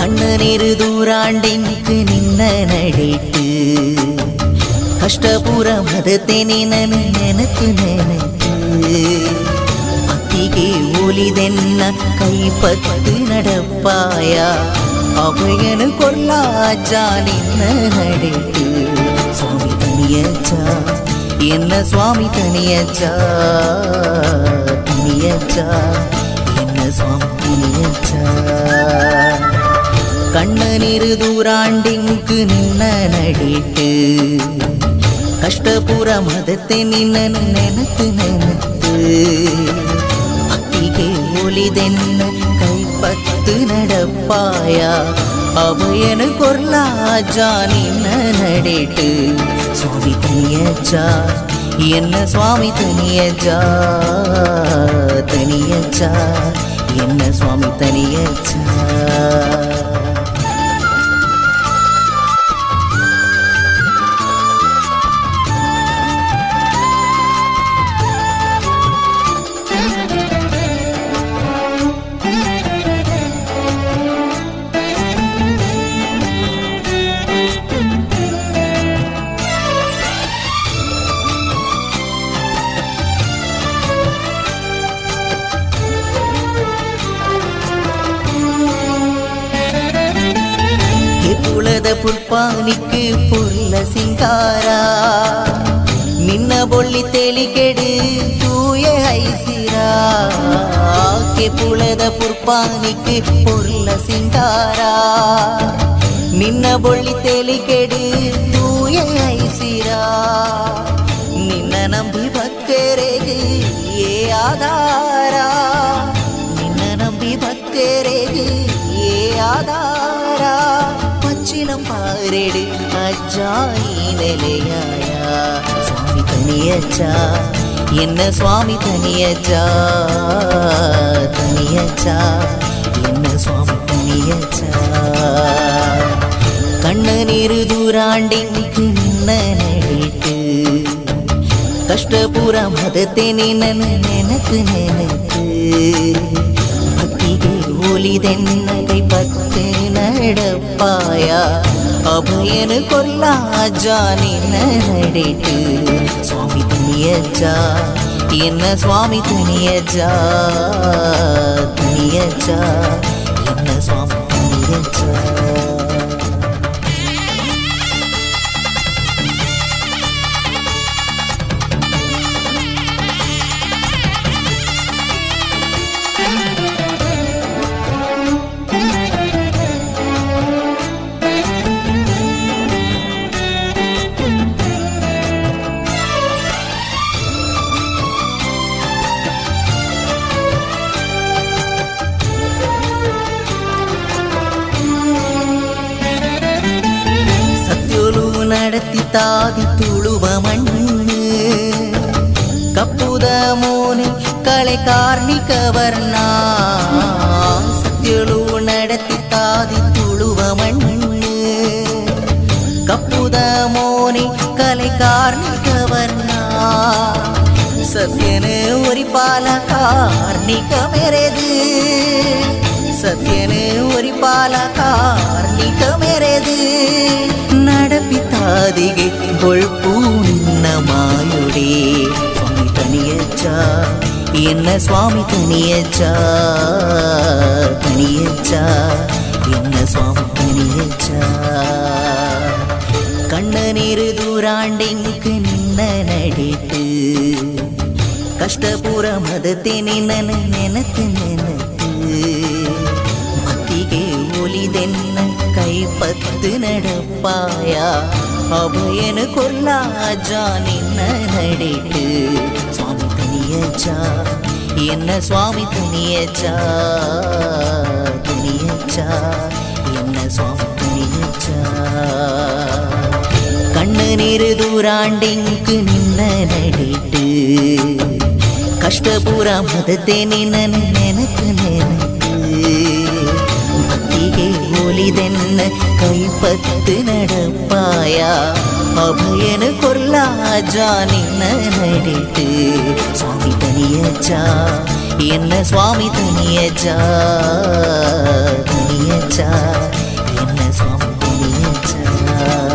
ಕಣ್ಣನಿರು ದೂರಾಂಡೆಂಕು ನಿನ್ನ ನಡಿಟ್ಟು ಕಷ್ಟಪೂರ ಮದತೆನೆ ನನ್ನ ನೆನಪು ನೆನಪು ಅತ್ತಿಗೆ ಒಲಿದೆನ್ನ ಕೈಪತ್ತು நடப்பாய அபயனு கொள்ளாச்சா நின்ன நடிட்டு சுவாமி தனியச்சா என்ன சுவாமி தனியச்சா தனியச்சா என்ன சுவாமி தனியச்சா கண்ணனிரு தூராண்டிங்கு நின்ன நடிட்டு கஷ்டபூர மதத்தை நின்ன நினைத்து நினைத்து அத்திகை ஒலிதென்ன கைப்பத்து நடப்பாயா அபயனு கொர்லாஜா நின்ன நடிட்டு சுவாமி தனியச்சா என்ன சுவாமி தனியச்சா தனியச்சா என்ன சுவாமி தனியச்சா புல்பானிக்கு புல்ல சிங்காரா நின்ன பொள்ளி தெளிகெடு தூய ஐசிரா புலத புல்பானிக்கு புல்ல சிங்காரா நின்ன பொள்ளி தெளிகெடு தூய ஐசிரா நின்ன நம்பி பக்கரேகு ஏ ஆதாரா நின்ன நம்பி பக்கரேகு ஏ ஆதாரா பச்சிலம் பாரெடு அஜாயி நிலையாயா சுவாமி தனியச்சா என்ன சுவாமி தனியச்சா தனியச்சா என்ன சுவாமி தனியச்சா கண்ணனிரு தூராண்டிங்கு நின்ன நடிட்டு கஷ்டபூர மதத்தை நின்ன நினைத்து நினைத்து பத்திகை ஒலிதென்ன கைப்பத்து நடப்பாயா அபயனு கொர்லாஜா நின்ன நடிட்டு சுவாமி தனியச்சா என்ன சுவாமி தனியச்சா தனியச்சா என்ன சுவாமி தனியச்சா நடத்தி தாதி துளுவ மண்ணு கப்புத மோனி கலை கார்ணிக வர்ணா சத்யலு நடத்தி தாதி துளுவ மண்ணு கப்புத மோனி கலை கார்ணிக வர்ணா சத்யனு ஒரு பால கார்ணிக மெரது சத்யனு ஒரு பால கார்ணிக மெரது நடப்பித்தாதிகை கொள்பூ நின்ன மாயுடே சுவாமி தனியச்சா என்ன சுவாமி தனியச்சா தனியச்சா என்ன சுவாமி தனியச்சா கண்ணனிரு தூராண்டிங்கு நின்ன நடிட்டு கஷ்டபூர மதத்தை நின்ன நினைத்து நினைத்து அத்திகை ஒலிதென்ன கைப்பத்து நடப்பாயா அபயனு கொர்லாஜா நின்ன நடிட்டு சுவாமி தனியச்சா என்ன சுவாமி தனியச்சா தனியச்சா என்ன சுவாமி தனியச்சா கண்ணனிரு தூராண்டிங்கு நின்ன நடிட்டு கஷ்டபூர மதத்தை நின்ன நினைத்து நினைத்து பத்திகை ஒலிதென்ன கைப்பத்து நடப்பாயா அபயனு கொர்லாஜா நின்ன நடிட்டு சுவாமி தனியச்சா என்ன சுவாமி தனியச்சா தனியச்சா வச்சா என்ன சுவாமி புள்ளி வச்சா